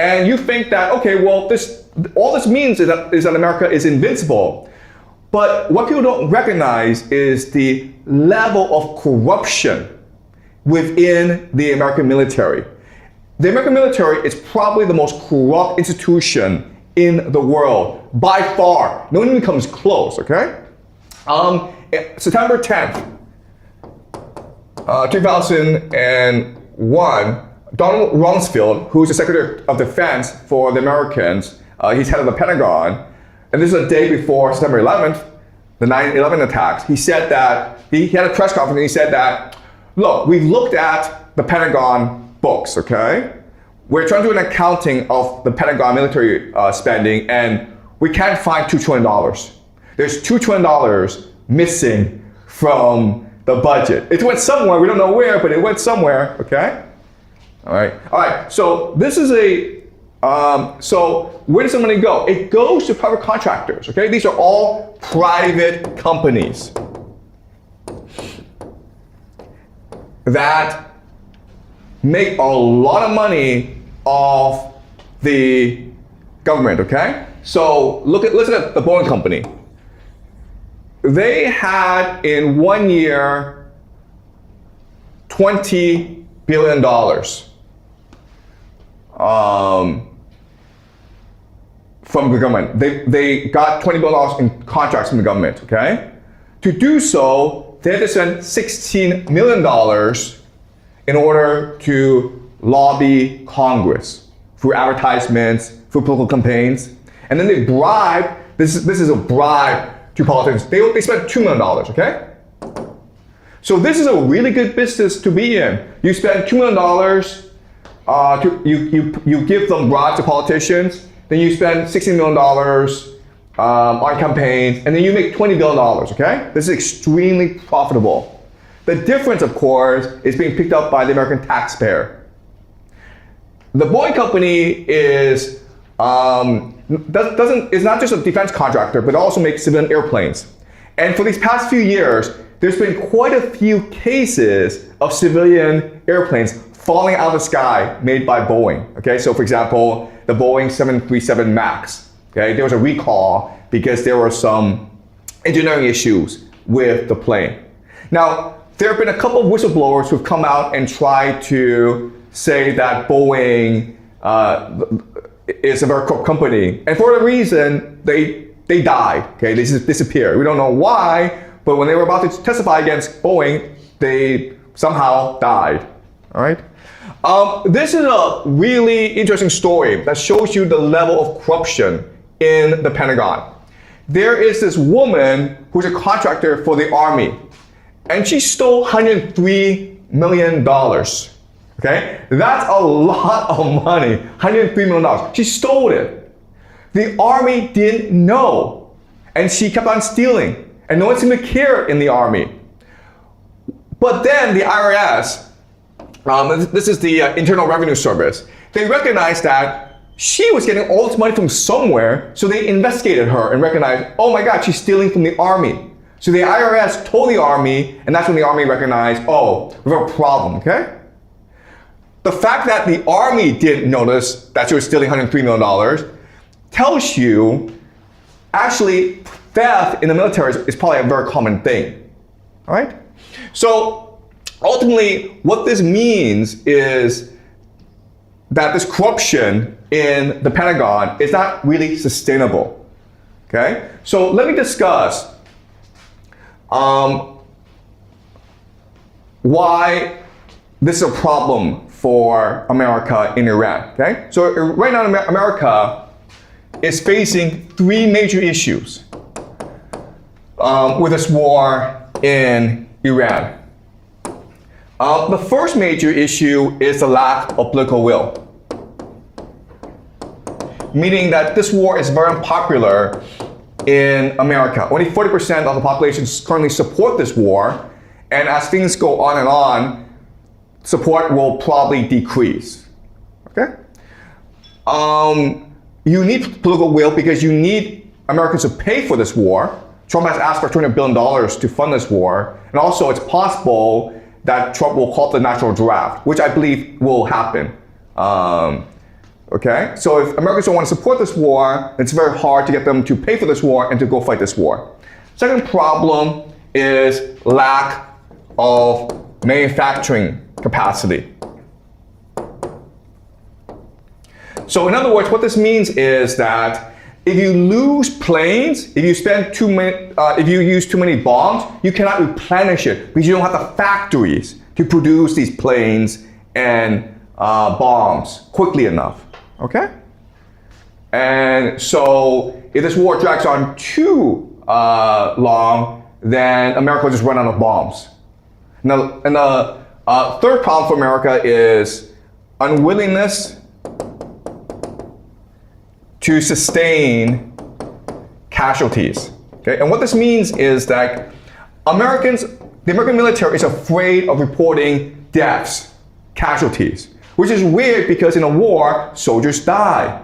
And you think that, okay, well, all this means is that America is invincible. But what people don't recognize is the level of corruption within the American military. The American military is probably the most corrupt institution in the world, by far. No one even comes close, okay? September 10th, 2001, Donald Rumsfeld, who's the Secretary of Defense for the Americans, he's head of the Pentagon, and this is a day before September 11th, the 9/11 attacks. He said that, he had a press conference and he said that, look, we've looked at the Pentagon books, okay? We're trying to do an accounting of the Pentagon military spending, and we can't find $2 trillion. There's $2 trillion missing from the budget. It went somewhere, we don't know where, but it went somewhere, okay? All right, so this is so where does the money go? It goes to private contractors, okay? These are all private companies that make a lot of money off the government, okay? So listen at the Boeing company. They had in 1 year $20 billion from the government. They got $20 billion in contracts from the government, okay? To do so, they had to spend $16 million in order to lobby Congress through advertisements, through political campaigns. And then they bribe, this is a bribe to politicians. They spent $2 million, okay? So this is a really good business to be in. You spend $2 million, you give them bribes to politicians, then you spend $16 million on campaigns, and then you make $20 billion, okay? This is extremely profitable. The difference, of course, is being picked up by the American taxpayer. The Boeing company is not just a defense contractor, but also makes civilian airplanes. And for these past few years, there's been quite a few cases of civilian airplanes falling out of the sky made by Boeing. Okay, so for example, the Boeing 737 MAX. Okay, there was a recall because there were some engineering issues with the plane. Now, there have been a couple of whistleblowers who've come out and tried to say that Boeing is a very corrupt company, and for a reason, they died. Okay, they just disappeared. We don't know why, but when they were about to testify against Boeing, they somehow died. All right. This is a really interesting story that shows you the level of corruption in the Pentagon. There is this woman who's a contractor for the Army, and she stole $103 million. Okay, that's a lot of money, $103 million. She stole it. The Army didn't know, and she kept on stealing, and no one seemed to care in the Army. But then the IRS, this is the Internal Revenue Service, they recognized that she was getting all this money from somewhere, so they investigated her and recognized, oh my God, she's stealing from the Army. So the IRS told the Army, and that's when the Army recognized, oh, we have a problem, okay? The fact that the Army didn't notice that she was stealing $103 million tells you, actually, theft in the military is probably a very common thing, all right? So ultimately, what this means is that this corruption in the Pentagon is not really sustainable, okay? So let me discuss why this is a problem for America in Iran, okay? So right now, America is facing three major issues with this war in Iran. The first major issue is the lack of political will, meaning that this war is very unpopular in America. Only 40% of the population currently support this war, and as things go on and on, support will probably decrease, okay? You need political will because you need Americans to pay for this war. Trump has asked for $200 billion to fund this war, and also it's possible that Trump will call the national draft, which I believe will happen Okay? So if Americans don't want to support this war, it's very hard to get them to pay for this war and to go fight this war. Second problem is lack of manufacturing capacity. So in other words, what this means is that if you lose planes, if you spend if you use too many bombs, you cannot replenish it because you don't have the factories to produce these planes and bombs quickly enough. Okay? And so if this war drags on too long, then America will just run out of bombs. Now, and the third problem for America is unwillingness to sustain casualties. Okay? And what this means is that the American military is afraid of reporting deaths, casualties, which is weird because in a war, soldiers die.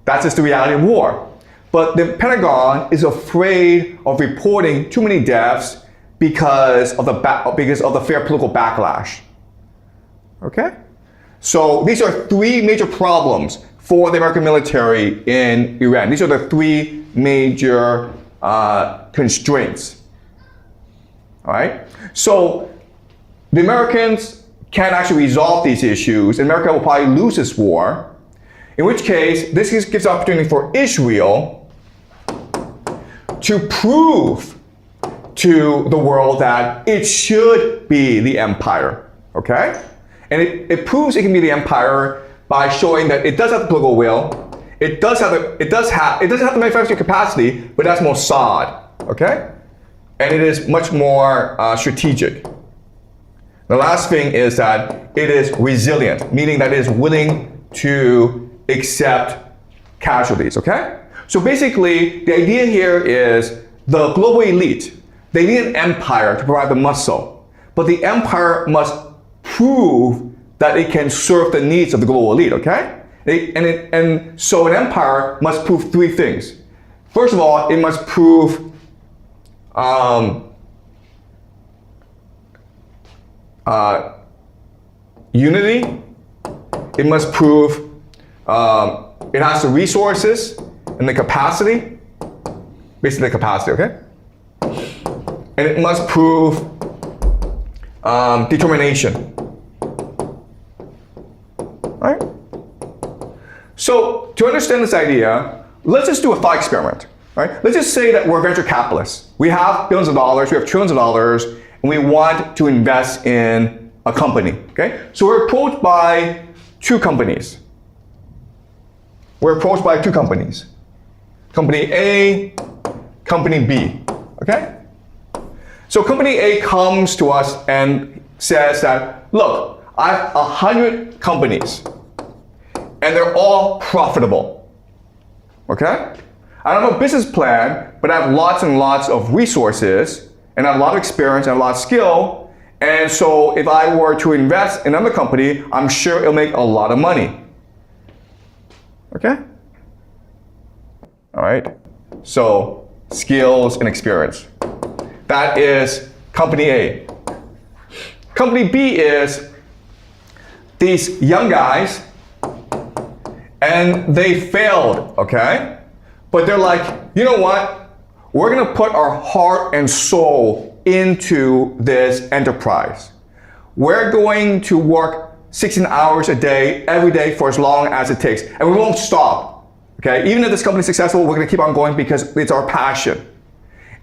That's just the reality of war. But the Pentagon is afraid of reporting too many deaths because of the fair political backlash. Okay? So these are three major problems for the American military in Iran. These are the three major constraints. All right? So the Americans can't actually resolve these issues. America will probably lose this war, in which case this gives opportunity for Israel to prove to the world that it should be the empire, okay? And it proves it can be the empire by showing that it does have the political will, it doesn't have the manufacturing capacity, but that's Mossad, okay? And it is much more strategic. The last thing is that it is resilient, meaning that it is willing to accept casualties, okay? So basically, the idea here is the global elite, they need an empire to provide the muscle, but the empire must prove that it can serve the needs of the global elite, okay? And so an empire must prove three things. First of all, it must prove unity. It must prove it has the resources and the capacity, basically the capacity, okay? And it must prove determination. Right? So to understand this idea, let's just do a thought experiment. Right? Let's just say that we're venture capitalists. We have billions of dollars, we have trillions of dollars, and we want to invest in a company. Okay? So we're approached by two companies. Company A, Company B. Okay? So Company A comes to us and says that, look, I have 100 companies, and they're all profitable. Okay? I don't have a business plan, but I have lots and lots of resources, and I have a lot of experience and a lot of skill, and so if I were to invest in another company, I'm sure it'll make a lot of money. Okay? All right? So, skills and experience. That is Company A. Company B is these young guys, and they failed, okay? But they're like, you know what? We're gonna put our heart and soul into this enterprise. We're going to work 16 hours a day, every day for as long as it takes. And we won't stop, okay? Even if this company is successful, we're gonna keep on going because it's our passion.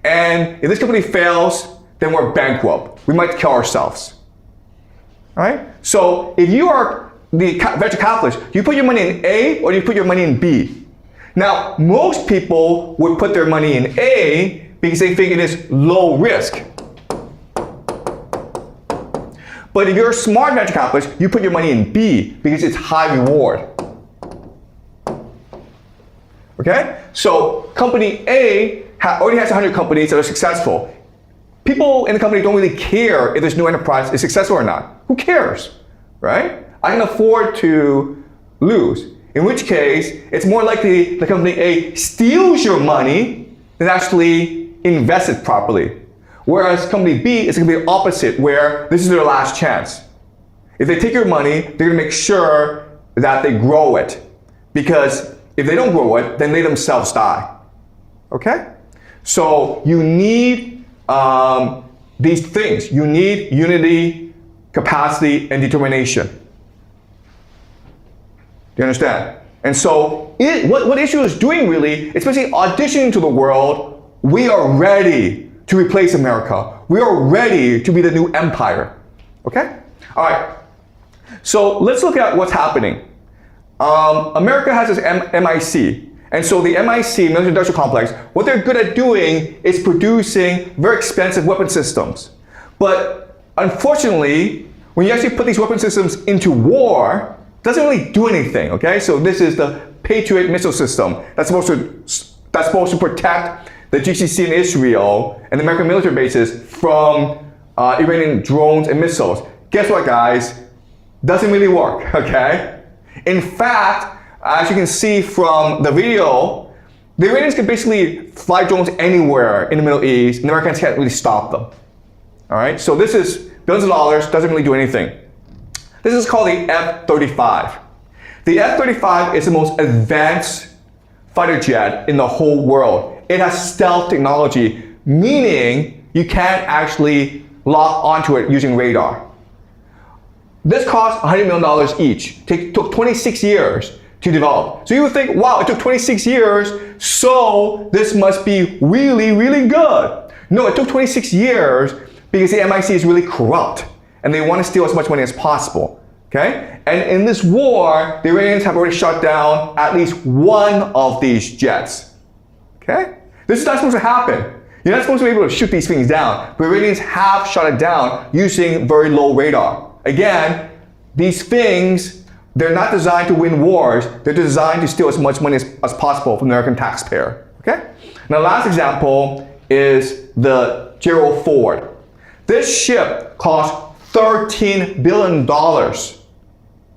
And if this company fails, then we're bankrupt. We might kill ourselves, all right? So if you are the venture capitalist, do you put your money in A or do you put your money in B? Now, most people would put their money in A because they think it is low risk. But if you're a smart venture capitalist, you put your money in B because it's high reward. Okay? So company A already has 100 companies that are successful. People in the company don't really care if this new enterprise is successful or not. Who cares, right? I can afford to lose. In which case, it's more likely the company A steals your money than actually invests it properly. Whereas company B is going to be the opposite, where this is their last chance. If they take your money, they're going to make sure that they grow it. because if they don't grow it, then they themselves die. Okay? So you need these things. You need unity, capacity, and determination. Do you understand? And so what Israel is doing really, it's basically auditioning to the world, we are ready to replace America. We are ready to be the new empire. Okay? All right. So let's look at what's happening. America has this MIC. And so the MIC, military industrial complex, what they're good at doing is producing very expensive weapon systems. But unfortunately, when you actually put these weapon systems into war, it doesn't really do anything, okay? So this is the Patriot missile system that's supposed to protect the GCC in Israel and the American military bases from Iranian drones and missiles. Guess what, guys? Doesn't really work, okay? In fact, as you can see from the video, the Iranians can basically fly drones anywhere in the Middle East, and the Americans can't really stop them. All right, so this is billions of dollars, doesn't really do anything. This is called the F-35. The F-35 is the most advanced fighter jet in the whole world. It has stealth technology, meaning you can't actually lock onto it using radar. This cost $100 million each. It took 26 years to develop. So you would think, wow, it took 26 years, so this must be really, really good. No, it took 26 years because the MIC is really corrupt and they want to steal as much money as possible. Okay? And in this war, the Iranians have already shot down at least one of these jets. Okay? This is not supposed to happen. You're not supposed to be able to shoot these things down. But Iranians have shot it down using very low radar. Again, these things, they're not designed to win wars. They're designed to steal as much money as possible from the American taxpayer. Okay? Now, last example is the Gerald Ford. This ship cost $13 billion